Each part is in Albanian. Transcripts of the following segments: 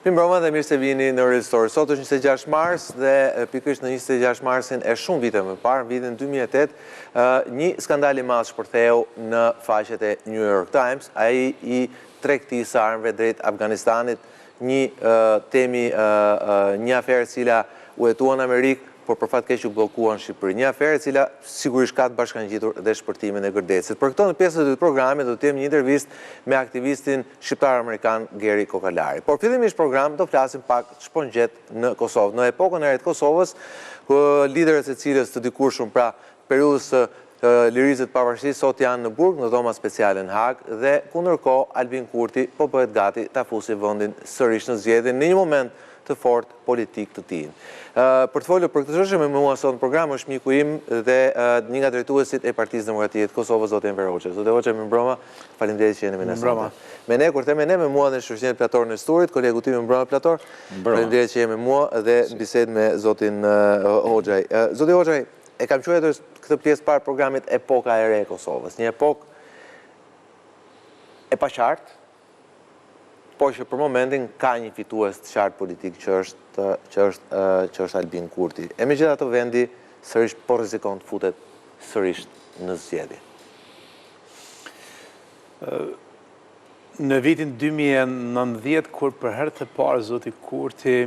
Mirëmbrëma dhe mirë se vini në Restory. Sot është 26 mars dhe pikërisht në 26 marsin e shumë vite më parë, në vitin 2008, një skandal i madh shpërtheu në faqet e New York Times, ai i tregtisë së armëve drejt Afganistanit, një aferë e cila u hetuan në Amerikë, por për fat keq u bllokuan në Shqipëri. Një aferë e cila sigurisht ka të bashkangjitur dhe shpërtimin e gërdecit. Për këto në pjesën e dytë të programit do të kemi një intervistë me aktivistin shqiptar-amerikan Geri Kokalari. Por fillimisht program do flasim pak ç'po ngjet në Kosovë. Në epokën e re të Kosovës, liderët e cilës të dikurshëm pra periudhës së lirisë të pavarësisë sot janë në Burg, në dhoma speciale në Hag dhe kundërkohë Albin Kurti po bëhet gati ta fusë vendin sërish në zgjedhjen në një moment të fort politik të tij. Për të folur për këtë çështje me mua sot në program është miku im dhe një nga drejtuesit e Partisë Demokratike të Kosovës, zoti Enver Hoxha. Zoti Hoxha, mirëmbrëma. Faleminderit që jeni me ne sot. Me ne, kur them me ne, me mua dhe shoqërinë Plator në studio, kolegu tim mirëmbrëma Plator. Faleminderit që jeni me mua dhe në bisedë me zotin Hoxhaj. Zoti Hoxhaj, e kam quajtur këtë pjesë parë programit epoka e re e Kosovës. Një epokë e paqartë, por që për momentin ka një fitues të qartë politik që është Albin Kurti. E megjithatë vendi sërish po rrezikon të futet sërish në zgjedhje. Në vitin 2019, kur për herë të parë zoti Kurti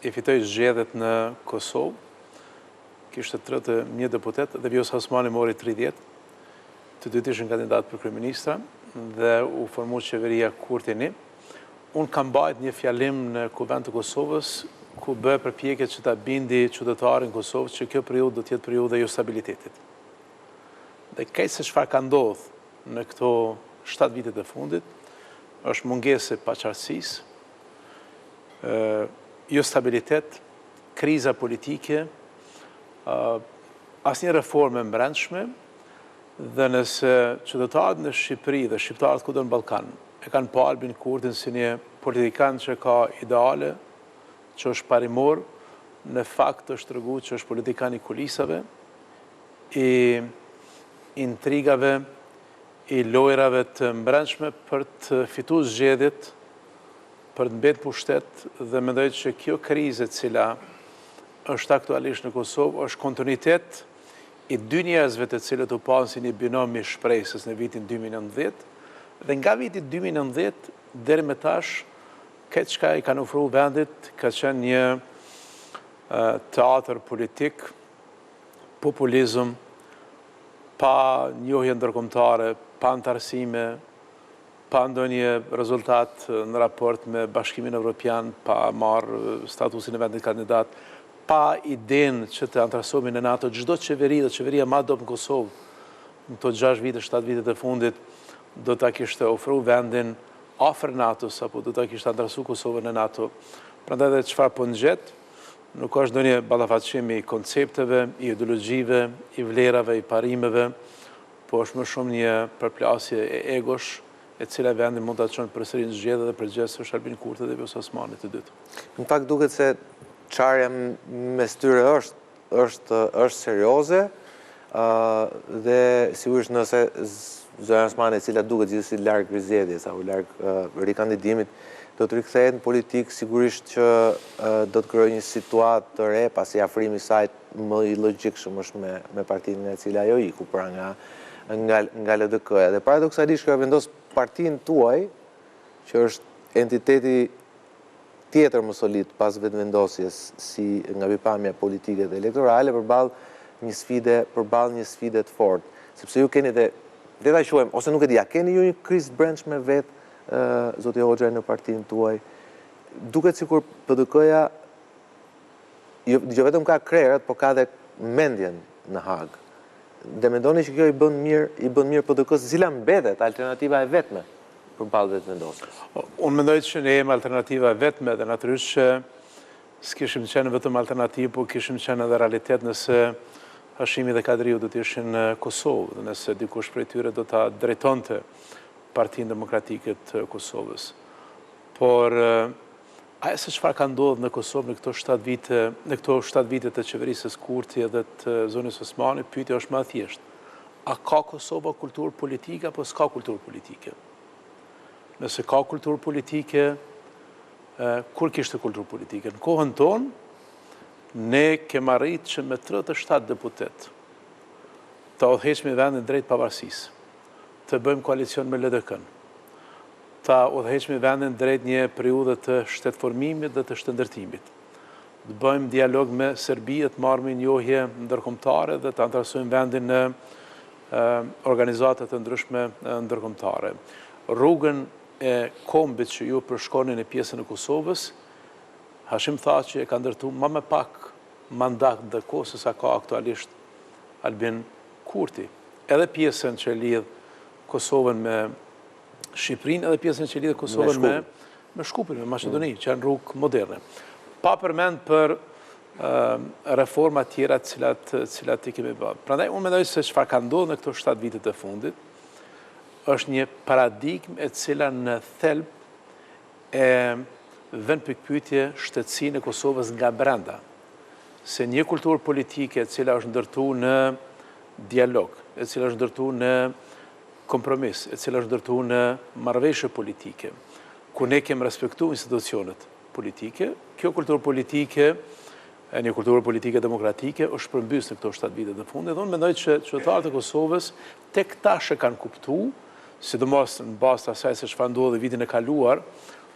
i fitoi zgjedhjet në Kosovë, kishte 31 deputet dhe Vjosa Osmani mori 30, të dytë ishin kandidat për kryeministra dhe u formu qeveria Kurti-1. Unë kam bajt një fjalim në Kuvend të Kosovës, ku bë përpjekjet që ta bindi qytetarin Kosovës që kjo periudhë do të jetë periudhë e jo stabilitetit. Dhe kaq se çfarë ka ndodhur në këto 7 vitet e fundit, është mungesë e paqartësisë, jo stabilitet, kriza politike, asnjë reformë e brendshme, dhe nëse qytetarët në Shqipëri dhe shqiptarët kudo në Ballkan e kanë pa Albin Kurtin si një politikan që ka ideale, që është parimor, në fakt është treguar që është politikan i kulisave, i intrigave, i lojrave të brendshme për të fituar zgjedhjet, për të mbetur pushtet dhe mendoj që kjo krizë e cila është aktualisht në Kosovë është kontinuitet i dy njerëzve të cilët u panë si një binom i shpresës në vitin 2019, dhe nga viti 2019 deri më tash këtë çka i kanë ofruar vendit ka qenë një teatr politik, populizëm, pa njohje ndërkombëtare, pa antarësime, pa ndonjë rezultat në raport me Bashkimin Evropian, pa marrë statusin e vendit kandidat, pa idenë që të antarësohemi në NATO. Çdo qeveri dhe qeveria më e dobët në Kosovë në këto 6 vite, 7 vitet e fundit do ta kishte ofruar vendin afër NATO-s apo do ta kishte antarësuar Kosovën në NATO. Prandaj edhe çfarë po ngjet, nuk është ndonjë ballafaqim i koncepteve, i ideologjive, i vlerave, i parimeve, po është më shumë një përplasje e egosh, e cila vendi mund ta çon përsëri në zgjedhje dhe përgjegjësisht është Albin Kurti dhe Vjosa Osmani të dytë. Në fakt duket se çarja mes tyre është serioze dhe sigurisht nëse Zoja Osmani, e cila duket gjithsesi larg zgjedhjes apo larg rikandidimit, do të rikthehet në politikë, sigurisht që do të krijojë një situatë të re pasi afrimi i saj më i logjikshëm është me partinë e cila ajo iku pra nga LDK-ja. Dhe paradoksalisht kjo vendos partinë tuaj, që është entiteti tjetër më solid pas vetëvendosjes si nga pikpamja politike dhe elektorale përballë një sfide të fortë, sepse ju keni le ta quajmë, ose nuk e di, a keni ju një krizë brendshme vetë, zoti Hoxha, në partinë tuaj? Duket sikur PDK-ja jo vetëm ka krerët, por ka dhe mendjen në Hag. Dhe mendoni që kjo i bën mirë PDK-s, cila mbetet alternativa e vetme përballë vetëvendosjes? Unë mendoj që ne jemi alternativa e vetme dhe natyrisht që s'kishim qenë vetëm alternativë, por kishim qenë edhe realitet nëse Hashimi dhe Kadriu do të ishin në Kosovë, dhe nëse dikush prej tyre do ta drejtonte Partinë Demokratike të Kosovës. Por ajo se çfarë ka ndodhur në Kosovë në këto 7 vite të qeverisë së Kurti edhe të zonës Osmani, pyetja është më e thjeshtë. A ka Kosova kulturë politike apo s'ka kulturë politike? Nëse ka kulturë politike, kur kishte kulturë politike. Në kohën tonë, ne kem arritë që me 37 deputet të udhëheqmi vendin drejt pavarësisë, të bëjmë koalicion me LDK-n, të udhëheqmi vendin drejt një periudhe të shtetëformimit dhe të shëndërtimit, të bëjmë dialog me Serbi, të marrëmi njohje ndërkombëtare dhe të antarësojmë vendin në organizatet të ndryshme ndërkombëtare. Rrugën e kombit që ju përshkoni në pjesën e Kosovës, Hashim tha që e ka ndërtu ma me pak mandat dhe kohë se sa ka aktualisht Albin Kurti. Edhe pjesën që lidh Kosovën me Shqipërinë, edhe pjesën që lidh Kosovën me Shkupin, me Maqedoni, që janë rrugë moderne. Pa përmend për reforma tjera cilat i kemi bërë. Prandaj, unë mendoj se çfarë ka ndodhur në këto 7 vitet e fundit, është një paradigmë e cila në thelb e vend pikpyetje shtetësinë e Kosovës nga brenda. Se një kulturë politike e cila është ndërtuar në dialog, e cila është ndërtuar në kompromis, e cila është ndërtuar në marrëveshje politike, ku ne kemi respektuar institucionet politike, kjo kulturë politike, një kulturë politike demokratike, është përmbys në këto 7 vitet e fundit. Dhe unë mendoj që qytetarët e Kosovës tek tash e kanë kuptuar, sidomos në bazë të asaj se çfarë ndodhi vitin e kaluar,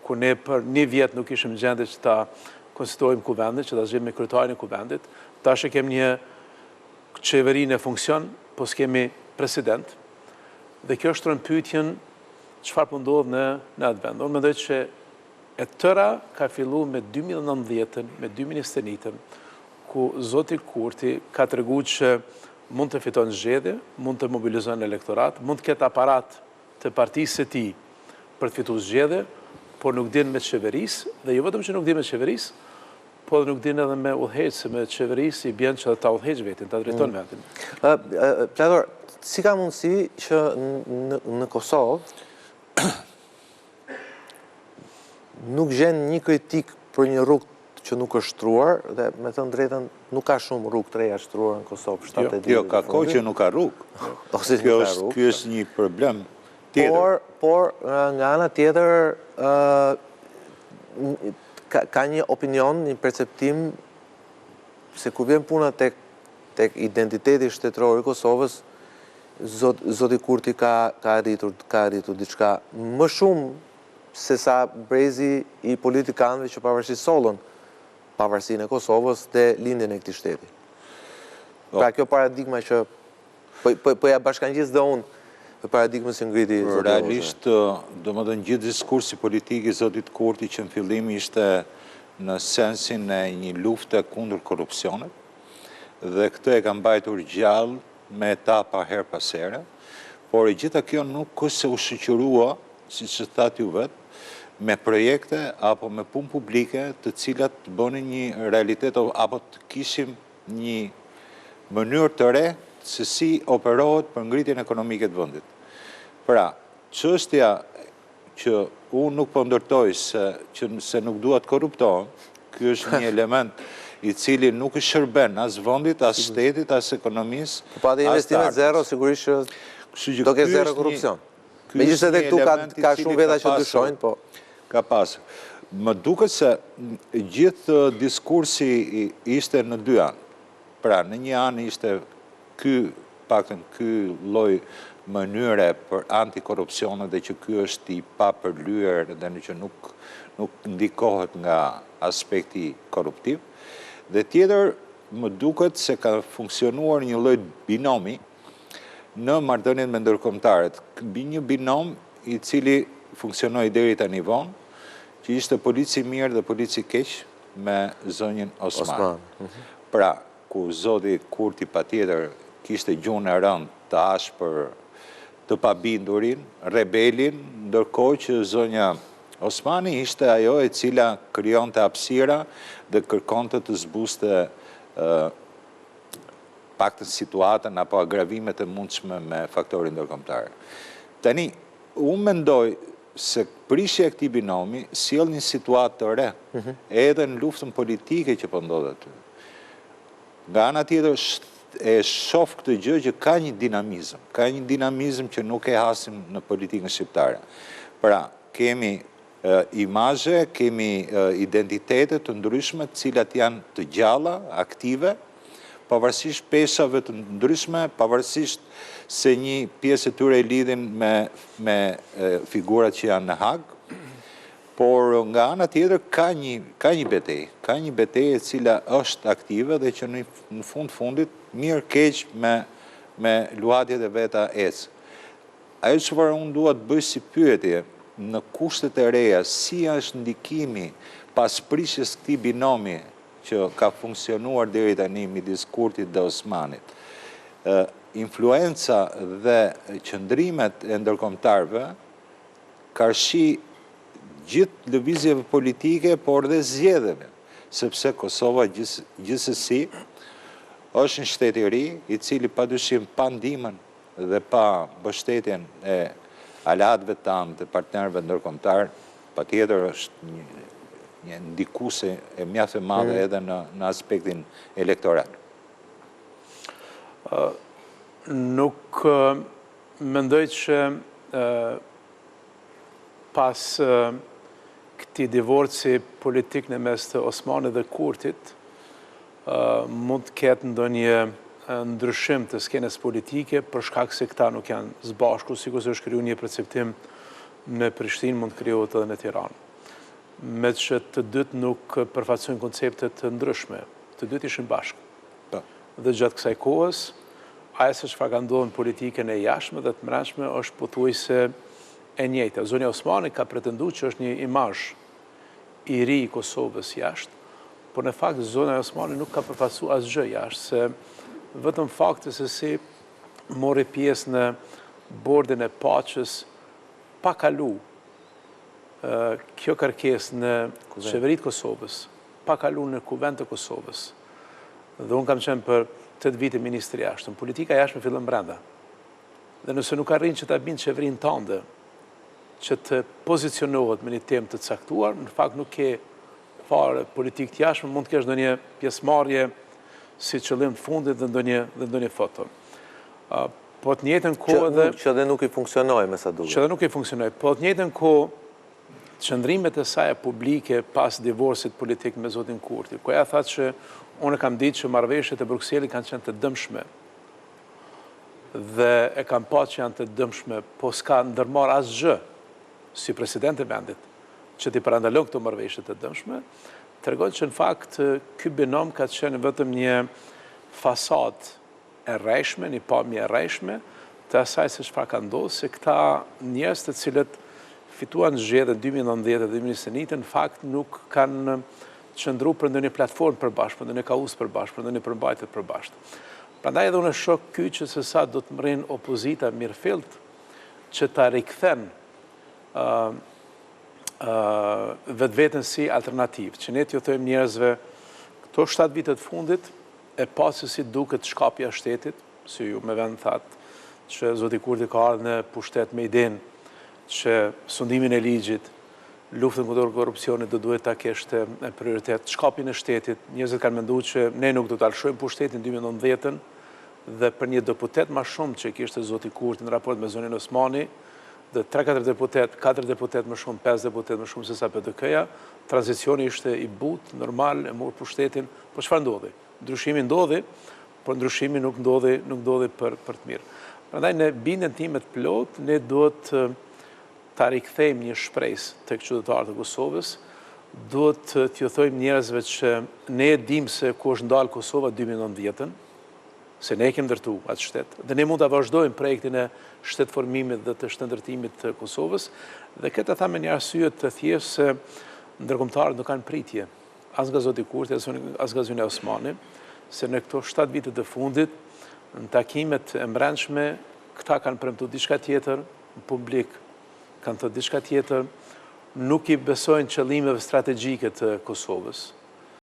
ku ne për një vjet nuk ishim në gjendje që ta konstituojmë kuvendit, që ta zgjidhim me kryetarin e kuvendit. Tash e kemi një qeveri në funksion, po s'kemi president. Dhe kjo shtron pyetjen çfarë po ndodh në atë vend. Unë mendoj që e tëra ka filluar me 2019-ën, me 2021-ën, ku zoti Kurti ka treguar që mund të fiton zgjedhje, mund të mobilizon elektorat, mund të ketë aparat të partisë së tij për të fituar zgjedhje, por nuk din me qeverisë, dhe jo vetëm që nuk din me qeverisë, po dhe nuk din edhe me udhëheqës, me qeverisë i bjen që ta udhëheq vetin, ta drejton vetin. Plador, si ka mundësi që në Kosovë nuk gjen një kritik për një rrugë që nuk është shtruar, dhe me thënë drejtën nuk ka shumë rrugë të reja shtruar në Kosovë. Jo, ka kohë që nuk ka rrugë. Kjo është një problem tjetër. Por nga ana tjetër ka një opinion, një perceptim se kur vjen puna tek identiteti shtetëror i Kosovës, zoti Kurti ka arritur diçka më shumë se sa brezi i politikanëve që pavarësisht sollën pavarësinë e Kosovës dhe lindjen e këtij shteti. Pra kjo paradigma që po ja bashkangjis dhe unë për paradigmën që ngriti zoti Hoxha. Realisht, domethënë gjithë diskursi politik i zotit Kurti që në fillim ishte në sensin e një lufte kundër korrupsionit, dhe këtë e ka mbajtur gjallë me etapa her pas here, por e gjitha kjo nuk është se u shoqërua, siç e thatë ju vetë, me projekte apo me punë publike të cilat të bënin një realitet apo të kishim një mënyrë të re se si operohet për ngritjen ekonomike të vendit. Pra, çështja që unë nuk po ndërtoj se nuk dua të korruptohem, ky është një element i cili nuk i shërben as vendit, as shtetit, as ekonomisë. Po atë investime zero sigurisht që do ke zero korrupsion. Megjithëse edhe këtu ka shumë veta që dyshojnë, po ka pasur. Më duket se gjithë diskursi ishte në dy anë. Pra, në një anë ishte paktën ky lloj mënyre për antikorrupsionet dhe që ky është i papërlyer dhe që nuk ndikohet nga aspekti korruptiv. Dhe tjetër, më duket se ka funksionuar një lloj binomi në marrëdhëniet me ndërkombëtarët. Një binom i cili funksionoi deri tani vonë, që ishte polici mirë dhe polici keq me zonjën Osman. Pra, ku zoti Kurti patjetër kishte gjuhën e rëndë të ashpër të pabindurin, rebelin, ndërkohë që zonja Osmani ishte ajo e cila krijonte hapësira dhe kërkonte të zbuste paktën situatën apo agravimet e mundshme me faktorin ndërkombëtar. Tani, unë mendoj se prishja e këtij binomi sjell një situatë të re, edhe në luftën politike që po ndodhet aty. Nga ana tjetër e shoh këtë gjë që ka një dinamizëm që nuk e hasim në politikën shqiptare. Pra, kemi imazhe, kemi identitete të ndryshme, cilat janë të gjalla, aktive, pavarësisht peshave të ndryshme, pavarësisht se një pjesë e tyre e lidhin me figurat që janë në Hag, por nga ana tjetër ka një betejë e cila është aktive dhe që në fundit mirë keq me luhatjet e veta ecë. Ajo çfarë unë dua të bëj si pyetje, në kushtet e reja, si është ndikimi pas prishjes këtij binomi që ka funksionuar deri tani midis Kurtit dhe Osmanit. Influenca dhe qëndrimet e ndërkombëtarëve karshi gjithë lëvizjeve politike, por dhe zgjedhjeve, sepse Kosova gjithsesi është një shtet i ri, i cili padyshim pa ndihmën dhe pa mbështetjen e aleatëve tanë dhe partnerëve ndërkombëtar, patjetër është një ndikuese e mjaft e madhe edhe në aspektin elektoral. Nuk mendoj që pas këtij divorci politik në mes të Osmanit dhe Kurtit, mund të ketë ndonjë ndryshim të skenës politike, për shkak se këta nuk janë zbashku, sikur se është kriju një perceptim në Prishtinë, mund të krijohet edhe në Tiranë. Me që të dytë nuk përfaqësojnë koncepte të ndryshme, të dytë ishin bashkë. Dhe gjatë kësaj kohës, ajo se çfarë ka ndodhur në politikën e jashtme dhe të brendshme është pothuajse e njëjta. Zonja Osmani ka pretenduar që është një imazh i ri i Kosovës jashtë, por në fakt zona e Osmani nuk ka përfaqësuar asgjë jashtë, se vetëm fakti se si mori pjesë në bordin e paqes pa kalu kjo kërkesë në qeveritë Kosovës, pa kalu në kuvend të Kosovës. Dhe unë kam qenë për 8 vite ministri i jashtëm. Politika jashtme fillon brenda. Dhe nëse nuk arrin që ta bindë qeverinë tënde, që të pozicionohet me një temë të caktuar, në fakt nuk ke fare politikë të jashtme, mund të kesh ndonjë pjesëmarrje si qëllim të fundit dhe ndonjë foto. Po të njëjtën kohë që dhe nuk i funksionoi me sa duket. Që dhe nuk i funksionoi. Po të njëjtën kohë qëndrimet e saj publike pas divorcit politik me zotin Kurti, ku ja thatë që unë kam ditë që marrëveshjet e Brukselit kanë qenë të dëmshme dhe e kam pa që janë të dëmshme, po s'ka ndërmarr asgjë si president e vendit që t'i parandalon këto marrëveshje të dëmshme, tregon që në fakt ky binom ka qenë vetëm një fasadë e rrejshme, një pamje e rrejshme të asaj se çfarë ka ndodhur, se këta njerëz të cilët fituan zgjedhjet 2019 dhe 2021, në fakt nuk kanë qëndru për ndonjë platformë përbashkë, për ndonjë kauzë përbashkë, për ndonjë përmbajtje përbashkë. Prandaj edhe unë shoh ky që se sa do të mrin opozita mirëfillt që ta rikthen vetveten si alternativë, që ne t'ju thojmë njerëzve këto 7 vite të fundit e pa se si duket shkapja e shtetit, si ju me vend thatë që zoti Kurti ka ardhur në pushtet me idenë që sundimin e ligjit, luftën kundër korrupsionit do duhet ta kishte prioritet, shkapjen e shtetit. Njerëzit kanë menduar që ne nuk do të alshojmë pushtetin 2019 dhe për një deputet më shumë që kishte zoti Kurti në raport me zonin Osmani, dhe 3-4 deputet, 4 deputet më shumë, 5 deputet më shumë se sa PDK-ja, tranzicioni ishte i butë, normal, e mor pushtetin, por çfarë ndodhi? Ndryshimi ndodhi, por ndryshimi nuk ndodhi për të mirë. Prandaj në bindjen time të plot, ne duhet ta rikthejmë një shpresë tek qytetarët e Kosovës, duhet t'ju thojmë njerëzve që ne e dimë se ku është ndalë Kosova 2019, se ne kemi ndërtu atë shtet, dhe ne mund ta vazhdojmë projektin e shtetformimit dhe të shtëndërtimit të Kosovës, dhe këtë tha me një arsye të thjeshtë se ndërkombëtarët nuk kanë pritje, as nga zoti Kurti, as nga zonia Osmani, se në këto 7 vite të fundit, në takimet e brendshme, këta kanë premtuar diçka tjetër, në publik kanë thënë diçka tjetër, nuk i besojnë qëllimeve strategjike të Kosovës.